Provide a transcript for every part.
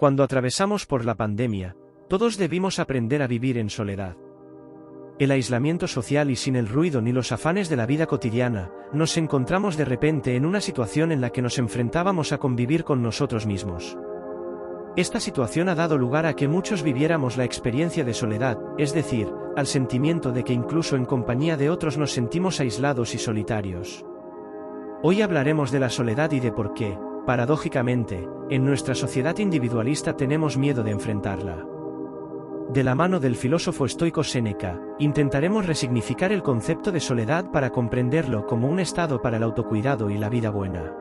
Cuando atravesamos por la pandemia, todos debimos aprender a vivir en soledad. El aislamiento social y sin el ruido ni los afanes de la vida cotidiana, nos encontramos de repente en una situación en la que nos enfrentábamos a convivir con nosotros mismos. Esta situación ha dado lugar a que muchos viviéramos la experiencia de soledad, es decir, al sentimiento de que incluso en compañía de otros nos sentimos aislados y solitarios. Hoy hablaremos de la soledad y de por qué, paradójicamente, en nuestra sociedad individualista tenemos miedo de enfrentarla. De la mano del filósofo estoico Séneca, intentaremos resignificar el concepto de soledad para comprenderlo como un estado para el autocuidado y la vida buena.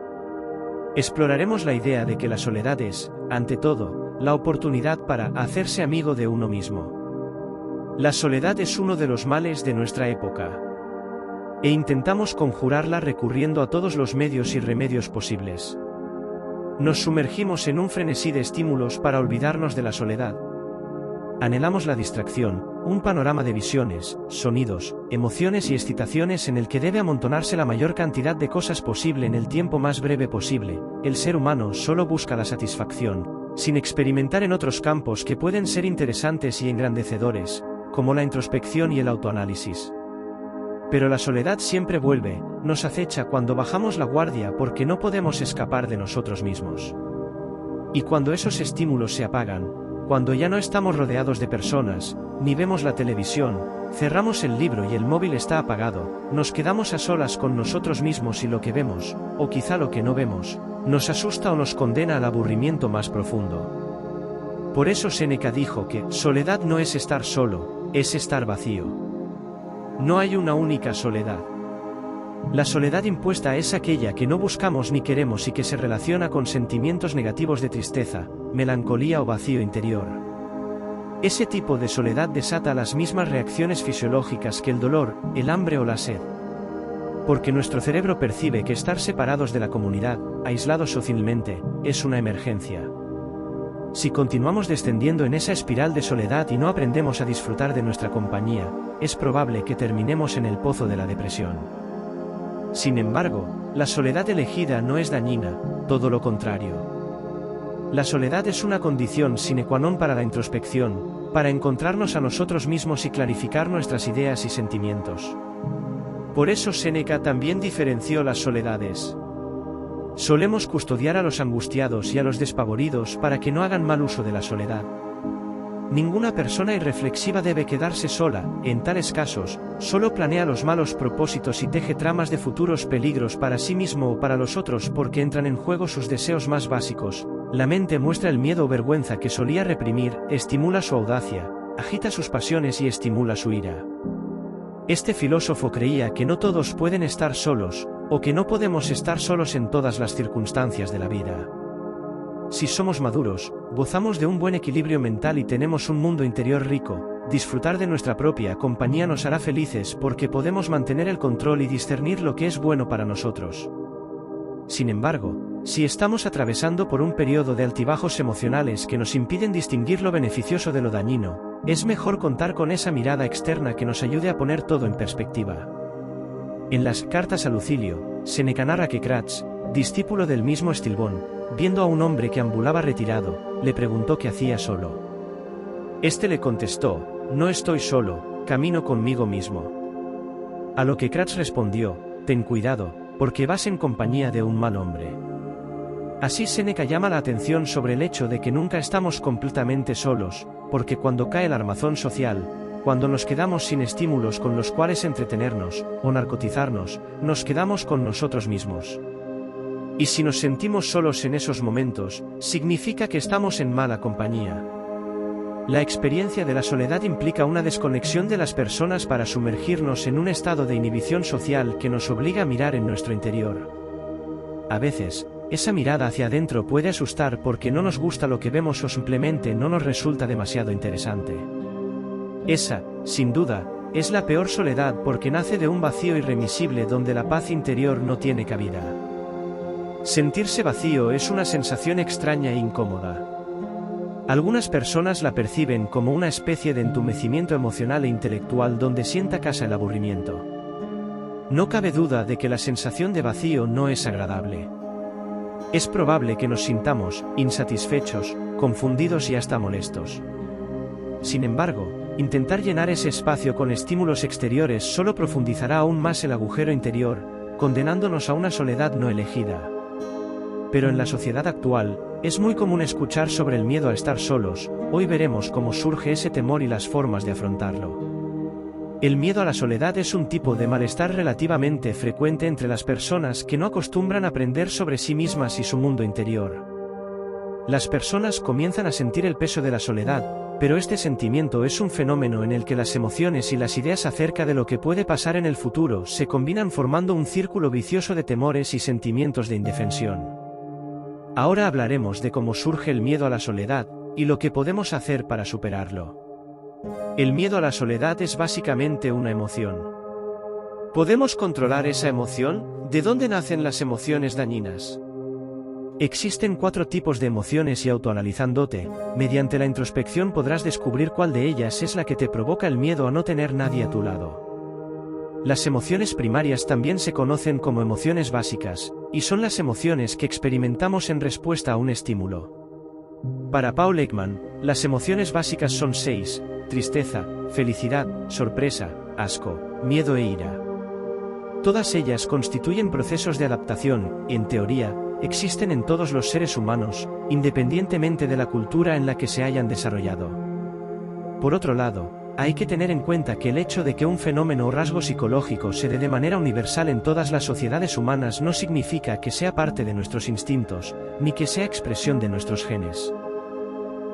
Exploraremos la idea de que la soledad es, ante todo, la oportunidad para hacerse amigo de uno mismo. La soledad es uno de los males de nuestra época. E intentamos conjurarla recurriendo a todos los medios y remedios posibles. Nos sumergimos en un frenesí de estímulos para olvidarnos de la soledad. Anhelamos la distracción, un panorama de visiones, sonidos, emociones y excitaciones en el que debe amontonarse la mayor cantidad de cosas posible en el tiempo más breve posible. El ser humano solo busca la satisfacción, sin experimentar en otros campos que pueden ser interesantes y engrandecedores, como la introspección y el autoanálisis. Pero la soledad siempre vuelve, nos acecha cuando bajamos la guardia porque no podemos escapar de nosotros mismos. Y cuando esos estímulos se apagan, cuando ya no estamos rodeados de personas, ni vemos la televisión, cerramos el libro y el móvil está apagado, nos quedamos a solas con nosotros mismos y lo que vemos, o quizá lo que no vemos, nos asusta o nos condena al aburrimiento más profundo. Por eso Séneca dijo que soledad no es estar solo, es estar vacío. No hay una única soledad. La soledad impuesta es aquella que no buscamos ni queremos y que se relaciona con sentimientos negativos de tristeza, melancolía o vacío interior. Ese tipo de soledad desata las mismas reacciones fisiológicas que el dolor, el hambre o la sed. Porque nuestro cerebro percibe que estar separados de la comunidad, aislados socialmente, es una emergencia. Si continuamos descendiendo en esa espiral de soledad y no aprendemos a disfrutar de nuestra compañía, es probable que terminemos en el pozo de la depresión. Sin embargo, la soledad elegida no es dañina, todo lo contrario. La soledad es una condición sine qua non para la introspección, para encontrarnos a nosotros mismos y clarificar nuestras ideas y sentimientos. Por eso Séneca también diferenció las soledades. Solemos custodiar a los angustiados y a los despavoridos para que no hagan mal uso de la soledad. Ninguna persona irreflexiva debe quedarse sola, en tales casos, solo planea los malos propósitos y teje tramas de futuros peligros para sí mismo o para los otros porque entran en juego sus deseos más básicos. La mente muestra el miedo o vergüenza que solía reprimir, estimula su audacia, agita sus pasiones y estimula su ira. Este filósofo creía que no todos pueden estar solos, o que no podemos estar solos en todas las circunstancias de la vida. Si somos maduros, gozamos de un buen equilibrio mental y tenemos un mundo interior rico, disfrutar de nuestra propia compañía nos hará felices porque podemos mantener el control y discernir lo que es bueno para nosotros. Sin embargo, si estamos atravesando por un periodo de altibajos emocionales que nos impiden distinguir lo beneficioso de lo dañino, es mejor contar con esa mirada externa que nos ayude a poner todo en perspectiva. En las Cartas a Lucilio, Séneca narra que Cratz, discípulo del mismo Estilbón, viendo a un hombre que ambulaba retirado, le preguntó qué hacía solo. Este le contestó: no estoy solo, camino conmigo mismo. A lo que Cratz respondió: ten cuidado, porque vas en compañía de un mal hombre. Así Séneca llama la atención sobre el hecho de que nunca estamos completamente solos, porque cuando cae el armazón social, cuando nos quedamos sin estímulos con los cuales entretenernos, o narcotizarnos, nos quedamos con nosotros mismos. Y si nos sentimos solos en esos momentos, significa que estamos en mala compañía. La experiencia de la soledad implica una desconexión de las personas para sumergirnos en un estado de inhibición social que nos obliga a mirar en nuestro interior. A veces, esa mirada hacia adentro puede asustar porque no nos gusta lo que vemos o simplemente no nos resulta demasiado interesante. Esa, sin duda, es la peor soledad porque nace de un vacío irremisible donde la paz interior no tiene cabida. Sentirse vacío es una sensación extraña e incómoda. Algunas personas la perciben como una especie de entumecimiento emocional e intelectual donde sienta casa el aburrimiento. No cabe duda de que la sensación de vacío no es agradable. Es probable que nos sintamos insatisfechos, confundidos y hasta molestos. Sin embargo, intentar llenar ese espacio con estímulos exteriores solo profundizará aún más el agujero interior, condenándonos a una soledad no elegida. Pero en la sociedad actual, es muy común escuchar sobre el miedo a estar solos. Hoy veremos cómo surge ese temor y las formas de afrontarlo. El miedo a la soledad es un tipo de malestar relativamente frecuente entre las personas que no acostumbran a aprender sobre sí mismas y su mundo interior. Las personas comienzan a sentir el peso de la soledad, pero este sentimiento es un fenómeno en el que las emociones y las ideas acerca de lo que puede pasar en el futuro se combinan formando un círculo vicioso de temores y sentimientos de indefensión. Ahora hablaremos de cómo surge el miedo a la soledad, y lo que podemos hacer para superarlo. El miedo a la soledad es básicamente una emoción. ¿Podemos controlar esa emoción? ¿De dónde nacen las emociones dañinas? Existen 4 tipos de emociones y autoanalizándote, mediante la introspección podrás descubrir cuál de ellas es la que te provoca el miedo a no tener nadie a tu lado. Las emociones primarias también se conocen como emociones básicas, y son las emociones que experimentamos en respuesta a un estímulo. Para Paul Ekman, las emociones básicas son 6: tristeza, felicidad, sorpresa, asco, miedo e ira. Todas ellas constituyen procesos de adaptación, y en teoría, existen en todos los seres humanos, independientemente de la cultura en la que se hayan desarrollado. Por otro lado, hay que tener en cuenta que el hecho de que un fenómeno o rasgo psicológico se dé de manera universal en todas las sociedades humanas no significa que sea parte de nuestros instintos, ni que sea expresión de nuestros genes.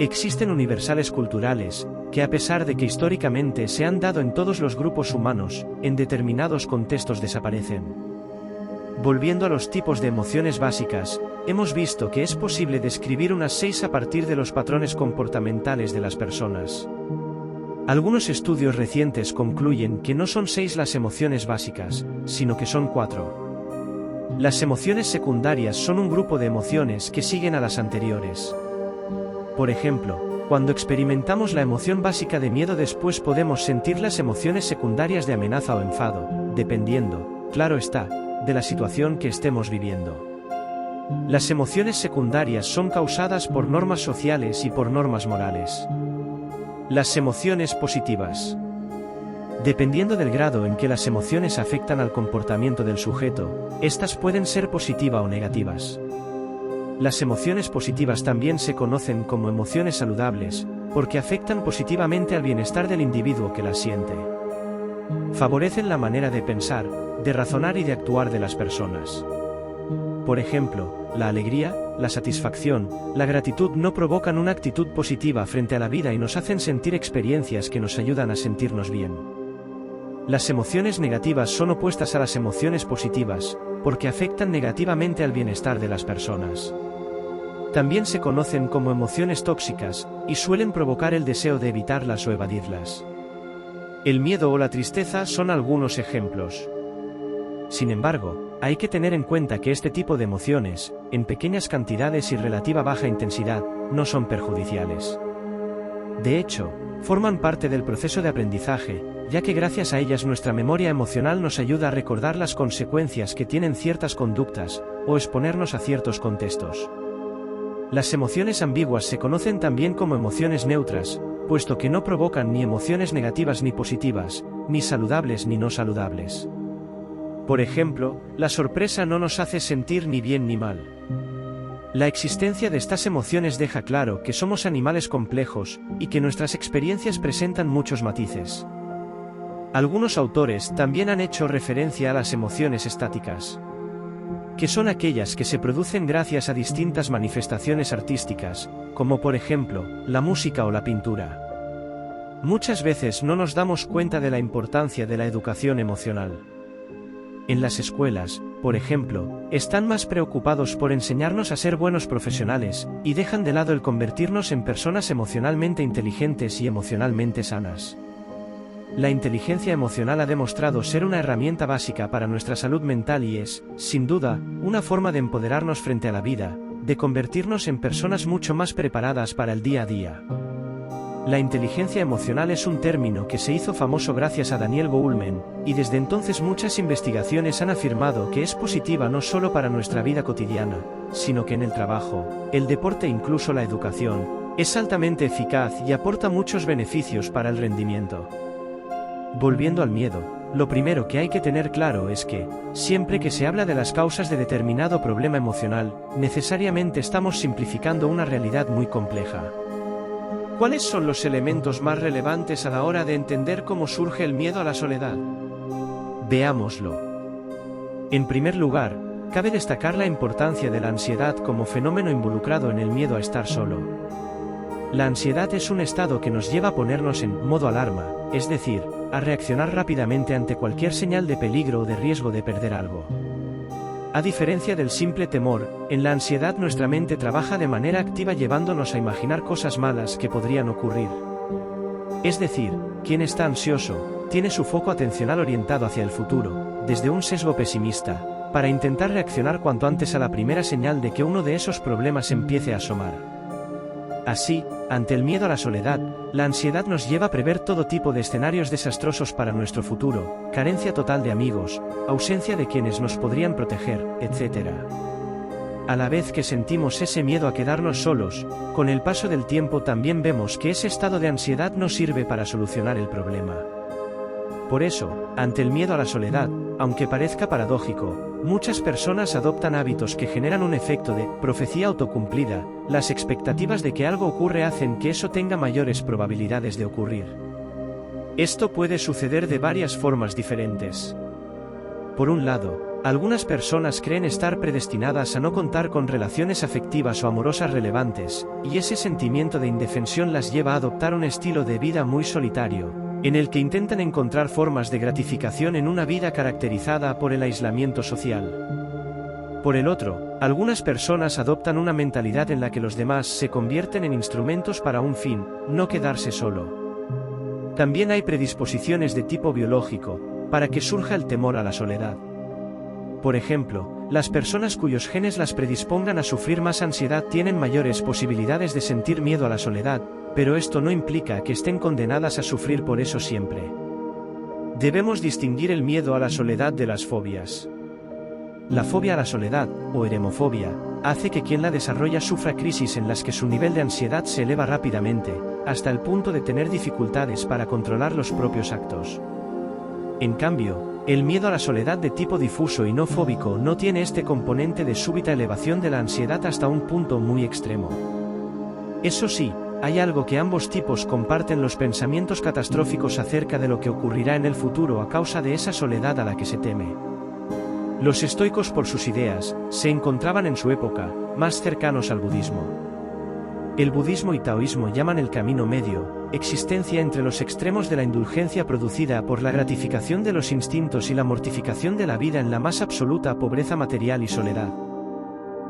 Existen universales culturales, que a pesar de que históricamente se han dado en todos los grupos humanos, en determinados contextos desaparecen. Volviendo a los tipos de emociones básicas, hemos visto que es posible describir unas 6 a partir de los patrones comportamentales de las personas. Algunos estudios recientes concluyen que no son 6 las emociones básicas, sino que son 4. Las emociones secundarias son un grupo de emociones que siguen a las anteriores. Por ejemplo, cuando experimentamos la emoción básica de miedo, después podemos sentir las emociones secundarias de amenaza o enfado, dependiendo, claro está, de la situación que estemos viviendo. Las emociones secundarias son causadas por normas sociales y por normas morales. Las emociones positivas. Dependiendo del grado en que las emociones afectan al comportamiento del sujeto, estas pueden ser positivas o negativas. Las emociones positivas también se conocen como emociones saludables, porque afectan positivamente al bienestar del individuo que las siente. Favorecen la manera de pensar, de razonar y de actuar de las personas. Por ejemplo, la alegría, la satisfacción, la gratitud no provocan una actitud positiva frente a la vida y nos hacen sentir experiencias que nos ayudan a sentirnos bien. Las emociones negativas son opuestas a las emociones positivas, porque afectan negativamente al bienestar de las personas. También se conocen como emociones tóxicas, y suelen provocar el deseo de evitarlas o evadirlas. El miedo o la tristeza son algunos ejemplos. Sin embargo, hay que tener en cuenta que este tipo de emociones, en pequeñas cantidades y relativa baja intensidad, no son perjudiciales. De hecho, forman parte del proceso de aprendizaje, ya que gracias a ellas nuestra memoria emocional nos ayuda a recordar las consecuencias que tienen ciertas conductas, o exponernos a ciertos contextos. Las emociones ambiguas se conocen también como emociones neutras, puesto que no provocan ni emociones negativas ni positivas, ni saludables ni no saludables. Por ejemplo, la sorpresa no nos hace sentir ni bien ni mal. La existencia de estas emociones deja claro que somos animales complejos, y que nuestras experiencias presentan muchos matices. Algunos autores también han hecho referencia a las emociones estáticas, que son aquellas que se producen gracias a distintas manifestaciones artísticas, como por ejemplo, la música o la pintura. Muchas veces no nos damos cuenta de la importancia de la educación emocional. En las escuelas, por ejemplo, están más preocupados por enseñarnos a ser buenos profesionales, y dejan de lado el convertirnos en personas emocionalmente inteligentes y emocionalmente sanas. La inteligencia emocional ha demostrado ser una herramienta básica para nuestra salud mental y es, sin duda, una forma de empoderarnos frente a la vida, de convertirnos en personas mucho más preparadas para el día a día. La inteligencia emocional es un término que se hizo famoso gracias a Daniel Goleman, y desde entonces muchas investigaciones han afirmado que es positiva no solo para nuestra vida cotidiana, sino que en el trabajo, el deporte e incluso la educación, es altamente eficaz y aporta muchos beneficios para el rendimiento. Volviendo al miedo, lo primero que hay que tener claro es que, siempre que se habla de las causas de determinado problema emocional, necesariamente estamos simplificando una realidad muy compleja. ¿Cuáles son los elementos más relevantes a la hora de entender cómo surge el miedo a la soledad? Veámoslo. En primer lugar, cabe destacar la importancia de la ansiedad como fenómeno involucrado en el miedo a estar solo. La ansiedad es un estado que nos lleva a ponernos en modo alarma, es decir, a reaccionar rápidamente ante cualquier señal de peligro o de riesgo de perder algo. A diferencia del simple temor, en la ansiedad nuestra mente trabaja de manera activa llevándonos a imaginar cosas malas que podrían ocurrir. Es decir, quien está ansioso, tiene su foco atencional orientado hacia el futuro, desde un sesgo pesimista, para intentar reaccionar cuanto antes a la primera señal de que uno de esos problemas empiece a asomar. Así, ante el miedo a la soledad, la ansiedad nos lleva a prever todo tipo de escenarios desastrosos para nuestro futuro, carencia total de amigos, ausencia de quienes nos podrían proteger, etc. A la vez que sentimos ese miedo a quedarnos solos, con el paso del tiempo también vemos que ese estado de ansiedad no sirve para solucionar el problema. Por eso, ante el miedo a la soledad, aunque parezca paradójico, muchas personas adoptan hábitos que generan un efecto de profecía autocumplida. Las expectativas de que algo ocurre hacen que eso tenga mayores probabilidades de ocurrir. Esto puede suceder de varias formas diferentes. Por un lado, algunas personas creen estar predestinadas a no contar con relaciones afectivas o amorosas relevantes, y ese sentimiento de indefensión las lleva a adoptar un estilo de vida muy solitario, en el que intentan encontrar formas de gratificación en una vida caracterizada por el aislamiento social. Por el otro, algunas personas adoptan una mentalidad en la que los demás se convierten en instrumentos para un fin, no quedarse solo. También hay predisposiciones de tipo biológico, para que surja el temor a la soledad. Por ejemplo, las personas cuyos genes las predispongan a sufrir más ansiedad tienen mayores posibilidades de sentir miedo a la soledad, pero esto no implica que estén condenadas a sufrir por eso siempre. Debemos distinguir el miedo a la soledad de las fobias. La fobia a la soledad, o eremofobia, hace que quien la desarrolla sufra crisis en las que su nivel de ansiedad se eleva rápidamente, hasta el punto de tener dificultades para controlar los propios actos. En cambio, el miedo a la soledad de tipo difuso y no fóbico no tiene este componente de súbita elevación de la ansiedad hasta un punto muy extremo. Eso sí, hay algo que ambos tipos comparten: los pensamientos catastróficos acerca de lo que ocurrirá en el futuro a causa de esa soledad a la que se teme. Los estoicos, por sus ideas, se encontraban en su época, más cercanos al budismo. El budismo y taoísmo llaman el camino medio, existencia entre los extremos de la indulgencia producida por la gratificación de los instintos y la mortificación de la vida en la más absoluta pobreza material y soledad.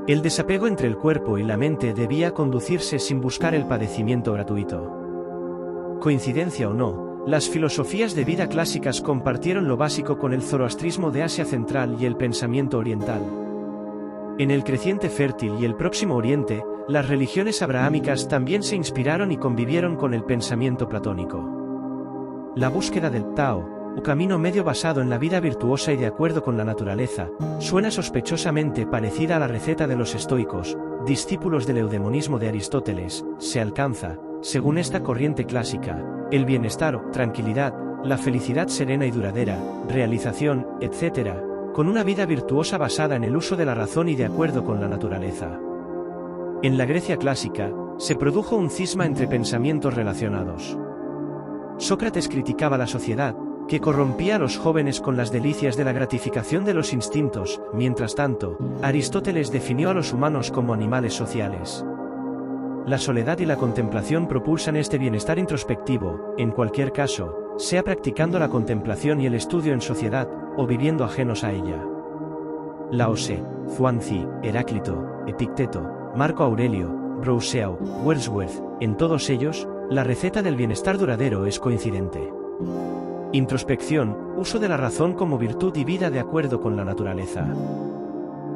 El desapego entre el cuerpo y la mente debía conducirse sin buscar el padecimiento gratuito. Coincidencia o no, las filosofías de vida clásicas compartieron lo básico con el zoroastrismo de Asia Central y el pensamiento oriental. En el creciente fértil y el Próximo Oriente, las religiones abrahámicas también se inspiraron y convivieron con el pensamiento platónico. La búsqueda del Tao, o camino medio basado en la vida virtuosa y de acuerdo con la naturaleza, suena sospechosamente parecida a la receta de los estoicos, discípulos del eudemonismo de Aristóteles. Se alcanza, según esta corriente clásica, el bienestar o tranquilidad, la felicidad serena y duradera, realización, etc., con una vida virtuosa basada en el uso de la razón y de acuerdo con la naturaleza. En la Grecia clásica, se produjo un cisma entre pensamientos relacionados. Sócrates criticaba la sociedad, que corrompía a los jóvenes con las delicias de la gratificación de los instintos. Mientras tanto, Aristóteles definió a los humanos como animales sociales. La soledad y la contemplación propulsan este bienestar introspectivo, en cualquier caso, sea practicando la contemplación y el estudio en sociedad, o viviendo ajenos a ella. Lao Tse, Zhuangzi, Heráclito, Epicteto, Marco Aurelio, Rousseau, Wordsworth, en todos ellos, la receta del bienestar duradero es coincidente. Introspección, uso de la razón como virtud y vida de acuerdo con la naturaleza.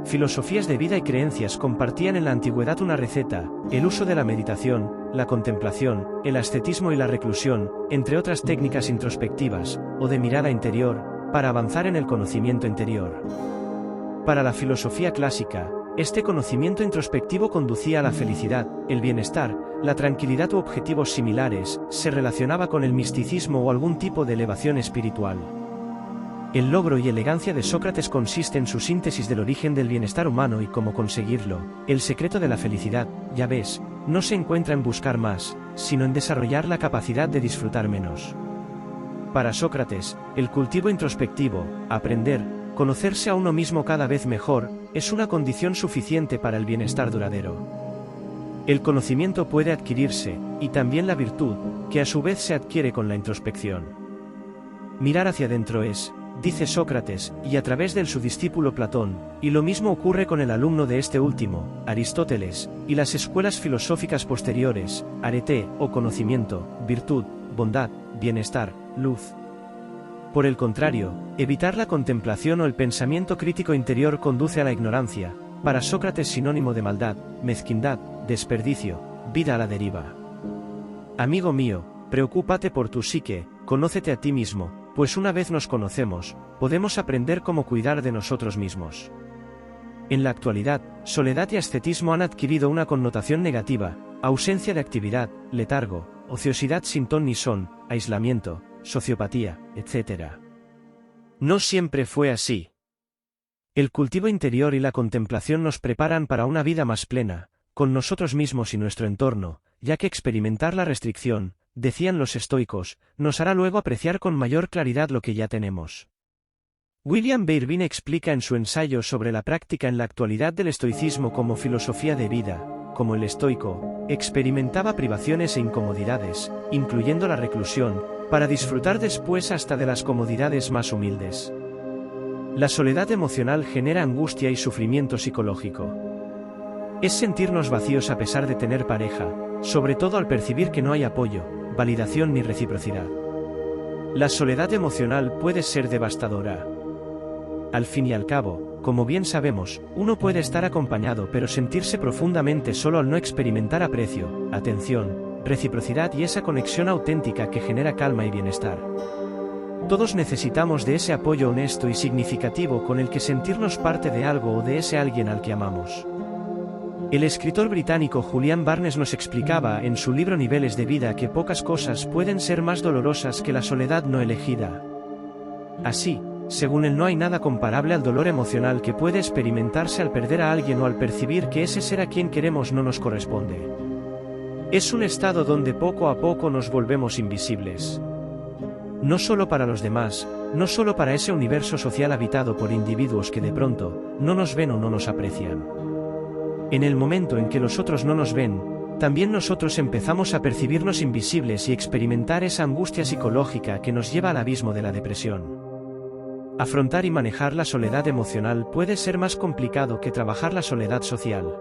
Filosofías de vida y creencias compartían en la antigüedad una receta: el uso de la meditación, la contemplación, el ascetismo y la reclusión, entre otras técnicas introspectivas, o de mirada interior, para avanzar en el conocimiento interior. Para la filosofía clásica, este conocimiento introspectivo conducía a la felicidad, el bienestar, la tranquilidad u objetivos similares, se relacionaba con el misticismo o algún tipo de elevación espiritual. El logro y elegancia de Sócrates consiste en su síntesis del origen del bienestar humano y cómo conseguirlo. El secreto de la felicidad, ya ves, no se encuentra en buscar más, sino en desarrollar la capacidad de disfrutar menos. Para Sócrates, el cultivo introspectivo, aprender, conocerse a uno mismo cada vez mejor, es una condición suficiente para el bienestar duradero. El conocimiento puede adquirirse, y también la virtud, que a su vez se adquiere con la introspección. Mirar hacia adentro es, dice Sócrates, y a través de su discípulo Platón, y lo mismo ocurre con el alumno de este último, Aristóteles, y las escuelas filosóficas posteriores, arete, o conocimiento, virtud, bondad, bienestar, luz. Por el contrario, evitar la contemplación o el pensamiento crítico interior conduce a la ignorancia, para Sócrates sinónimo de maldad, mezquindad, desperdicio, vida a la deriva. Amigo mío, preocúpate por tu psique, conócete a ti mismo, pues una vez nos conocemos, podemos aprender cómo cuidar de nosotros mismos. En la actualidad, soledad y ascetismo han adquirido una connotación negativa, ausencia de actividad, letargo, ociosidad sin ton ni son, aislamiento, sociopatía, etc. No siempre fue así. El cultivo interior y la contemplación nos preparan para una vida más plena, con nosotros mismos y nuestro entorno, ya que experimentar la restricción, decían los estoicos, nos hará luego apreciar con mayor claridad lo que ya tenemos. William Beirbin explica en su ensayo sobre la práctica en la actualidad del estoicismo como filosofía de vida, como el estoico, experimentaba privaciones e incomodidades, incluyendo la reclusión, para disfrutar después hasta de las comodidades más humildes. La soledad emocional genera angustia y sufrimiento psicológico. Es sentirnos vacíos a pesar de tener pareja, sobre todo al percibir que no hay apoyo, validación ni reciprocidad. La soledad emocional puede ser devastadora. Al fin y al cabo, como bien sabemos, uno puede estar acompañado pero sentirse profundamente solo al no experimentar aprecio, atención, reciprocidad y esa conexión auténtica que genera calma y bienestar. Todos necesitamos de ese apoyo honesto y significativo con el que sentirnos parte de algo o de ese alguien al que amamos. El escritor británico Julian Barnes nos explicaba en su libro Niveles de vida que pocas cosas pueden ser más dolorosas que la soledad no elegida. Así, según él, no hay nada comparable al dolor emocional que puede experimentarse al perder a alguien o al percibir que ese ser a quien queremos no nos corresponde. Es un estado donde poco a poco nos volvemos invisibles. No solo para los demás, no solo para ese universo social habitado por individuos que de pronto no nos ven o no nos aprecian. En el momento en que los otros no nos ven, también nosotros empezamos a percibirnos invisibles y experimentar esa angustia psicológica que nos lleva al abismo de la depresión. Afrontar y manejar la soledad emocional puede ser más complicado que trabajar la soledad social.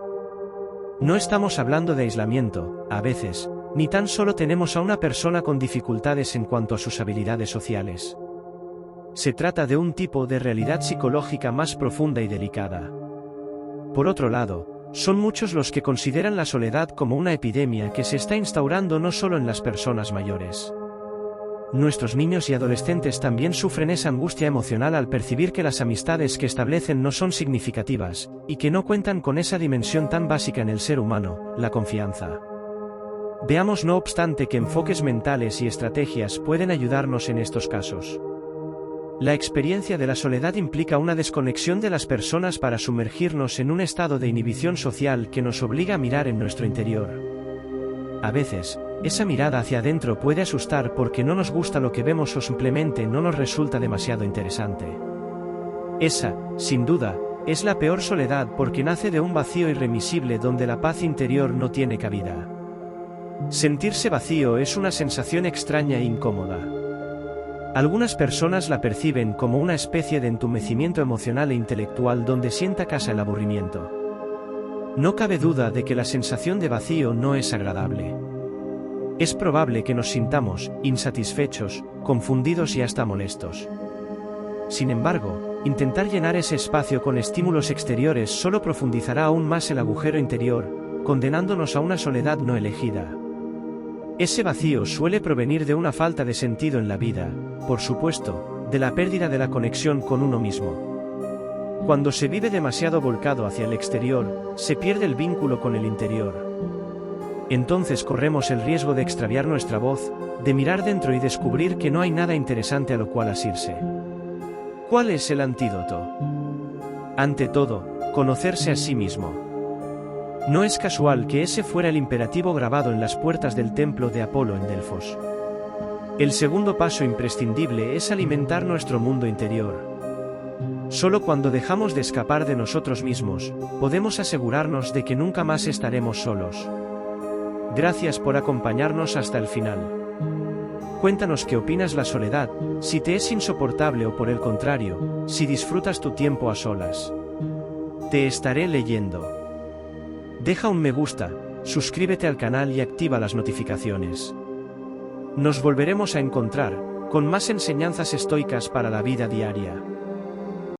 No estamos hablando de aislamiento, a veces, ni tan solo tenemos a una persona con dificultades en cuanto a sus habilidades sociales. Se trata de un tipo de realidad psicológica más profunda y delicada. Por otro lado, son muchos los que consideran la soledad como una epidemia que se está instaurando no solo en las personas mayores. Nuestros niños y adolescentes también sufren esa angustia emocional al percibir que las amistades que establecen no son significativas, y que no cuentan con esa dimensión tan básica en el ser humano, la confianza. Veamos no obstante que enfoques mentales y estrategias pueden ayudarnos en estos casos. La experiencia de la soledad implica una desconexión de las personas para sumergirnos en un estado de inhibición social que nos obliga a mirar en nuestro interior. A veces, esa mirada hacia adentro puede asustar porque no nos gusta lo que vemos o simplemente no nos resulta demasiado interesante. Esa, sin duda, es la peor soledad porque nace de un vacío irremisible donde la paz interior no tiene cabida. Sentirse vacío es una sensación extraña e incómoda. Algunas personas la perciben como una especie de entumecimiento emocional e intelectual donde sienta casa el aburrimiento. No cabe duda de que la sensación de vacío no es agradable. Es probable que nos sintamos insatisfechos, confundidos y hasta molestos. Sin embargo, intentar llenar ese espacio con estímulos exteriores solo profundizará aún más el agujero interior, condenándonos a una soledad no elegida. Ese vacío suele provenir de una falta de sentido en la vida, por supuesto, de la pérdida de la conexión con uno mismo. Cuando se vive demasiado volcado hacia el exterior, se pierde el vínculo con el interior. Entonces corremos el riesgo de extraviar nuestra voz, de mirar dentro y descubrir que no hay nada interesante a lo cual asirse. ¿Cuál es el antídoto? Ante todo, conocerse a sí mismo. No es casual que ese fuera el imperativo grabado en las puertas del templo de Apolo en Delfos. El segundo paso imprescindible es alimentar nuestro mundo interior. Solo cuando dejamos de escapar de nosotros mismos, podemos asegurarnos de que nunca más estaremos solos. Gracias por acompañarnos hasta el final. Cuéntanos qué opinas la soledad, si te es insoportable o por el contrario, si disfrutas tu tiempo a solas. Te estaré leyendo. Deja un me gusta, suscríbete al canal y activa las notificaciones. Nos volveremos a encontrar, con más enseñanzas estoicas para la vida diaria.